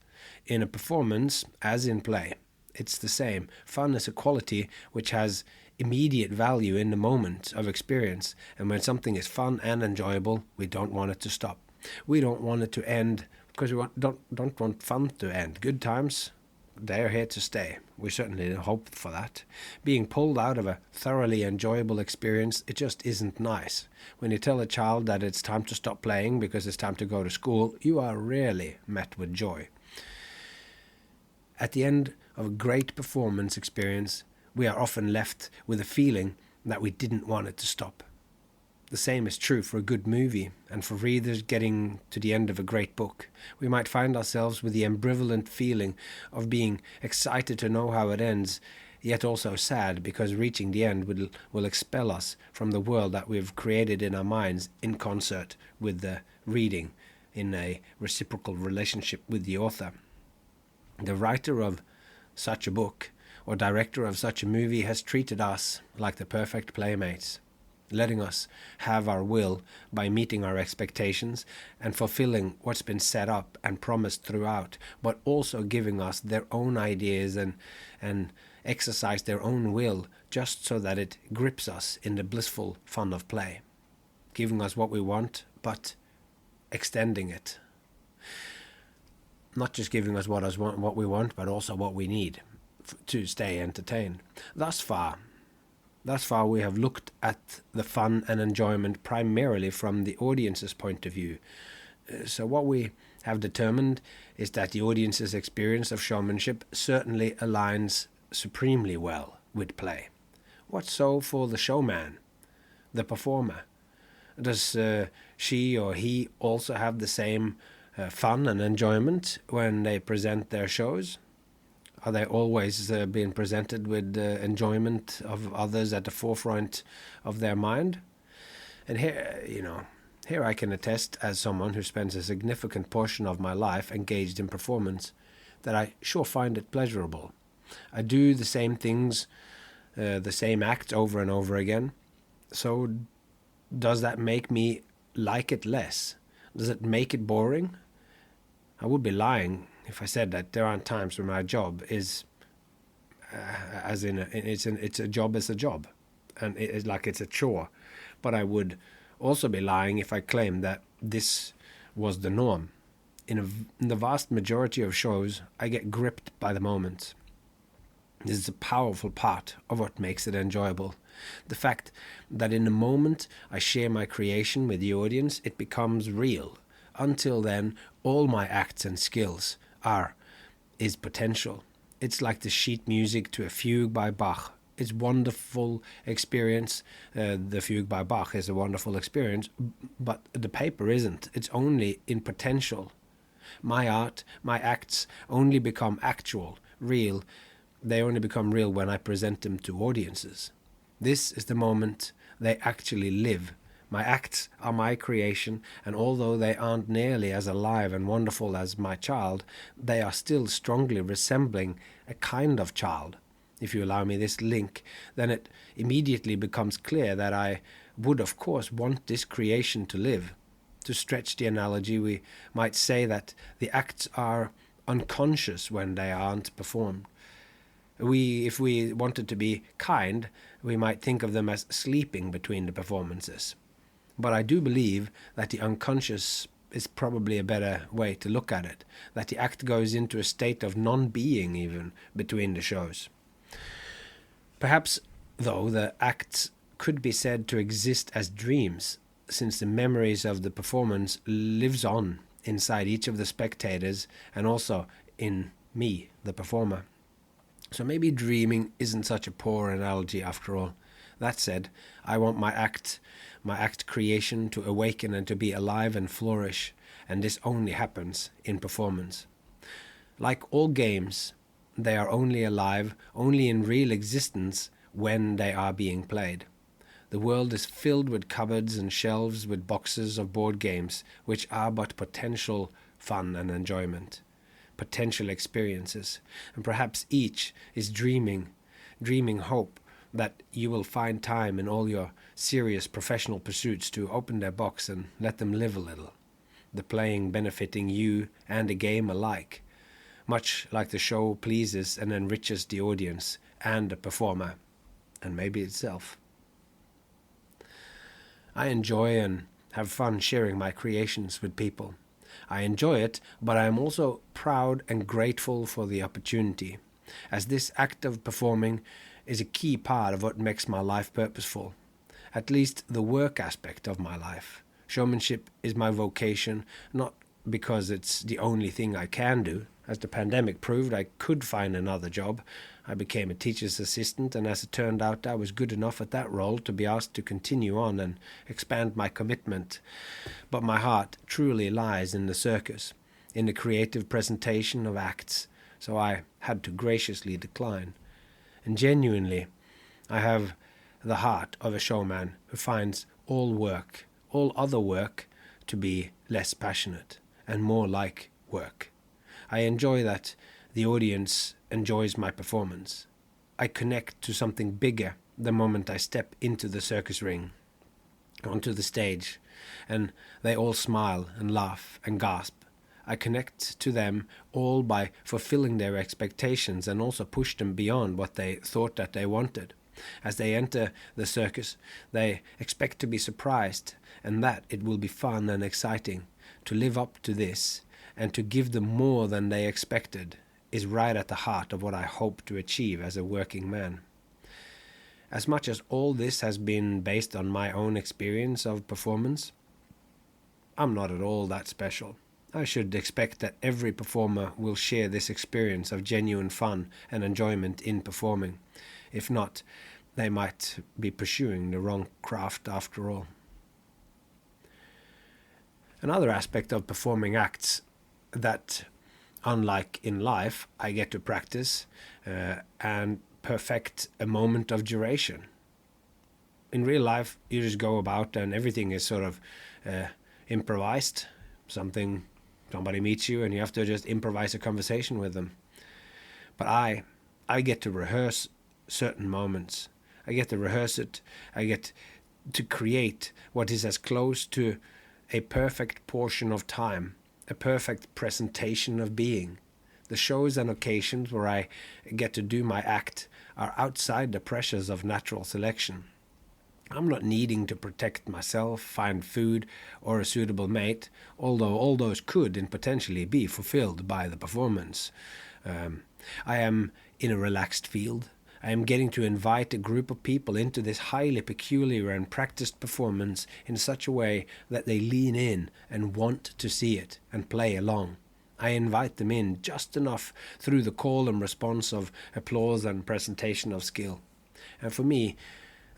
In a performance, as in play, it's the same. Fun is a quality which has immediate value in the moment of experience, and when something is fun and enjoyable, we don't want it to stop. We don't want it to end because we don't want fun to end. Good times, they're here to stay. We certainly hope for that. Being pulled out of a thoroughly enjoyable experience, it just isn't nice. When you tell a child that it's time to stop playing because it's time to go to school, you are rarely met with joy. At the end of a great performance experience, we are often left with a feeling that we didn't want it to stop. The same is true for a good movie and for readers getting to the end of a great book. We might find ourselves with the ambivalent feeling of being excited to know how it ends, yet also sad because reaching the end will expel us from the world that we've created in our minds in concert with the reading in a reciprocal relationship with the author. The writer of such a book or director of such a movie has treated us like the perfect playmates, letting us have our will by meeting our expectations and fulfilling what's been set up and promised throughout, but also giving us their own ideas and exercise their own will just so that it grips us in the blissful fun of play, giving us what we want, but extending it. Not just giving us what we want, but also what we need to stay entertained. Thus far, we have looked at the fun and enjoyment primarily from the audience's point of view. So what we have determined is that the audience's experience of showmanship certainly aligns supremely well with play. What so for the showman, the performer? Does she or he also have the same fun and enjoyment when they present their shows? Are they always being presented with enjoyment of others at the forefront of their mind? And here I can attest, as someone who spends a significant portion of my life engaged in performance, that I sure find it pleasurable. I do the same things, the same acts over and over again. So does that make me like it less? Does it make it boring? I would be lying if I said that there aren't times when my job is, it's a job as a job, and it's like it's a chore. But I would also be lying if I claimed that this was the norm. In the vast majority of shows, I get gripped by the moment. This is a powerful part of what makes it enjoyable. The fact that in the moment I share my creation with the audience, it becomes real. Until then, all my acts and skills is potential. It's like the sheet music to a fugue by Bach. It's wonderful experience. The fugue by Bach is a wonderful experience, but the paper isn't. It's only in potential. My art, my acts only become actual, real. They only become real when I present them to audiences. This is the moment they actually live. My acts are my creation, and although they aren't nearly as alive and wonderful as my child, they are still strongly resembling a kind of child. If you allow me this link, then it immediately becomes clear that I would, of course, want this creation to live. To stretch the analogy, we might say that the acts are unconscious when they aren't performed. If we wanted to be kind, we might think of them as sleeping between the performances. But I do believe that the unconscious is probably a better way to look at it, that the act goes into a state of non-being even between the shows. Perhaps, though, the acts could be said to exist as dreams, since the memories of the performance lives on inside each of the spectators and also in me, the performer. So maybe dreaming isn't such a poor analogy after all. That said, I want my act creation to awaken and to be alive and flourish, and this only happens in performance. Like all games, they are only alive, only in real existence when they are being played. The world is filled with cupboards and shelves with boxes of board games, which are but potential fun and enjoyment, potential experiences, and perhaps each is dreaming hope that you will find time in all your serious professional pursuits to open their box and let them live a little. the playing benefiting you and the game alike, much like the show pleases and enriches the audience and the performer, and maybe itself. I enjoy and have fun sharing my creations with people. I enjoy it, but I am also proud and grateful for the opportunity, as this act of performing is a key part of what makes my life purposeful, at least the work aspect of my life. Showmanship is my vocation, not because it's the only thing I can do. As the pandemic proved, I could find another job. I became a teacher's assistant, and as it turned out, I was good enough at that role to be asked to continue on and expand my commitment. But my heart truly lies in the circus, in the creative presentation of acts, so I had to graciously decline. And genuinely, I have the heart of a showman who finds all other work, to be less passionate and more like work. I enjoy that the audience enjoys my performance. I connect to something bigger the moment I step into the circus ring, onto the stage, and they all smile and laugh and gasp. I connect to them all by fulfilling their expectations and also push them beyond what they thought that they wanted. As they enter the circus, they expect to be surprised and that it will be fun and exciting. To live up to this and to give them more than they expected is right at the heart of what I hope to achieve as a working man. As much as all this has been based on my own experience of performance, I'm not at all that special. I should expect that every performer will share this experience of genuine fun and enjoyment in performing. If not, they might be pursuing the wrong craft after all. Another aspect of performing acts that, unlike in life, I get to practice and perfect a moment of duration. In real life, you just go about and everything is sort of improvised. Somebody meets you and you have to just improvise a conversation with them. But I get to rehearse certain moments. I get to rehearse it. I get to create what is as close to a perfect portion of time, a perfect presentation of being. The shows and occasions where I get to do my act are outside the pressures of natural selection. I'm not needing to protect myself, find food, or a suitable mate, although all those could and potentially be fulfilled by the performance. I am in a relaxed field. I am getting to invite a group of people into this highly peculiar and practiced performance in such a way that they lean in and want to see it and play along. I invite them in just enough through the call and response of applause and presentation of skill. And for me,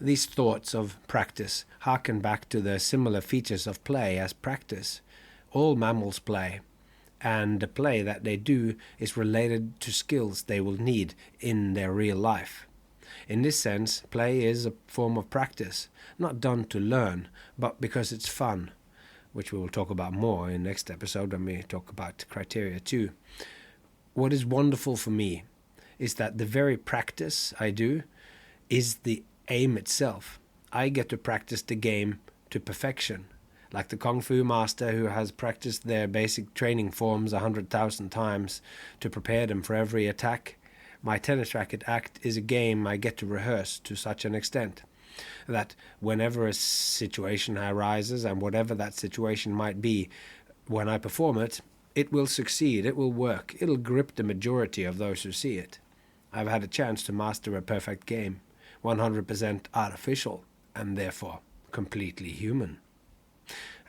these thoughts of practice harken back to the similar features of play as practice. All mammals play, and the play that they do is related to skills they will need in their real life. In this sense, play is a form of practice, not done to learn, but because it's fun, which we will talk about more in next episode when we talk about criteria 2. What is wonderful for me is that the very practice I do is the aim itself. I get to practice the game to perfection. Like the Kung Fu master who has practiced their basic training forms 100,000 times to prepare them for every attack, my tennis racket act is a game I get to rehearse to such an extent that whenever a situation arises, and whatever that situation might be, when I perform it, it will succeed, it will work, it'll grip the majority of those who see it. I've had a chance to master a perfect game, 100% artificial, and therefore completely human,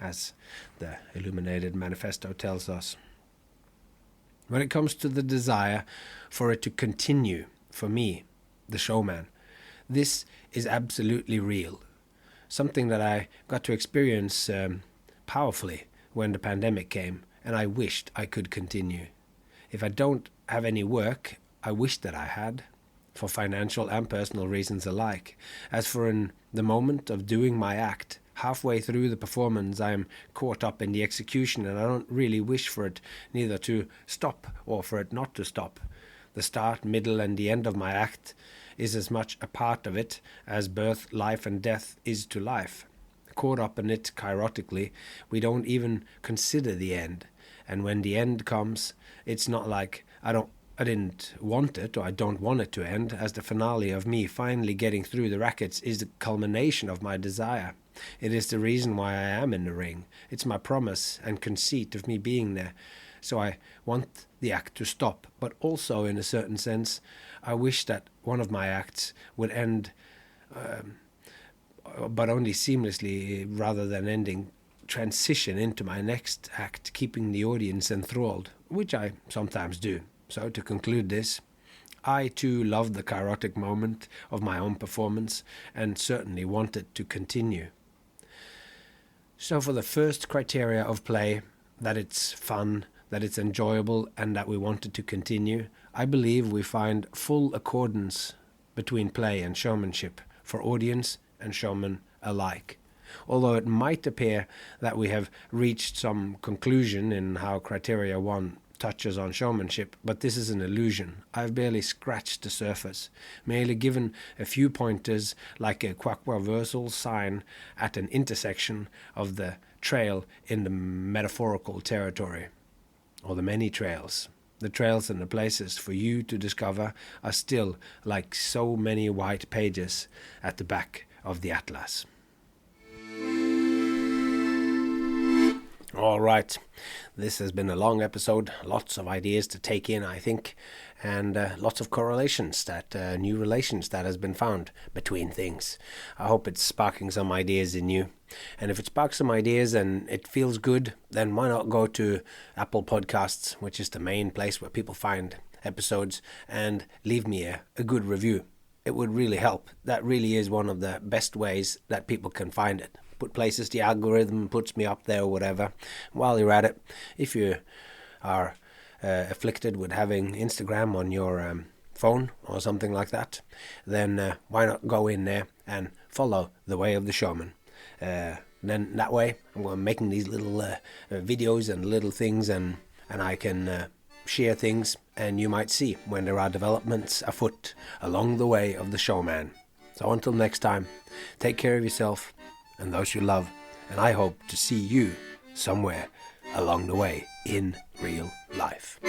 as the Illuminated Manifesto tells us. When it comes to the desire for it to continue, for me, the showman, this is absolutely real. Something that I got to experience powerfully when the pandemic came, and I wished I could continue. If I don't have any work, I wish that I had, for financial and personal reasons alike. As for in the moment of doing my act, halfway through the performance I am caught up in the execution, and I don't really wish for it neither to stop or for it not to stop. The start, middle and the end of my act is as much a part of it as birth, life and death is to life. caught up in it kairotically, we don't even consider the end. And when the end comes, it's not like I didn't want it, or I don't want it to end, as the finale of me finally getting through the rackets is the culmination of my desire. It is the reason why I am in the ring. It's my promise and conceit of me being there. So I want the act to stop, but also in a certain sense, I wish that one of my acts would end, but only seamlessly rather than ending, transition into my next act, keeping the audience enthralled, which I sometimes do. So to conclude this, I too love the kairotic moment of my own performance and certainly want it to continue. So for the first criteria of play, that it's fun, that it's enjoyable, and that we want it to continue, I believe we find full accordance between play and showmanship for audience and showman alike. Although it might appear that we have reached some conclusion in how criteria 1 touches on showmanship, but this is an illusion. I've barely scratched the surface, merely given a few pointers like a quack-reversal sign at an intersection of the trail in the metaphorical territory, or the many trails. The trails and the places for you to discover are still like so many white pages at the back of the atlas. All right, this has been a long episode, lots of ideas to take in, I think, and lots of correlations, that new relations that has been found between things. I hope it's sparking some ideas in you, and if it sparks some ideas and it feels good, then why not go to Apple Podcasts, which is the main place where people find episodes, and leave me a good review. It would really help. That really is one of the best ways that people can find it. Put places the algorithm puts me up there or whatever. While you're at it, if you are afflicted with having Instagram on your phone or something like that, then why not go in there and follow The Way of the Showman. Then that way I'm making these little videos and little things, and I can share things, and you might see when there are developments afoot along the way of the showman. So until next time, take care of yourself and those you love, and I hope to see you somewhere along the way in real life.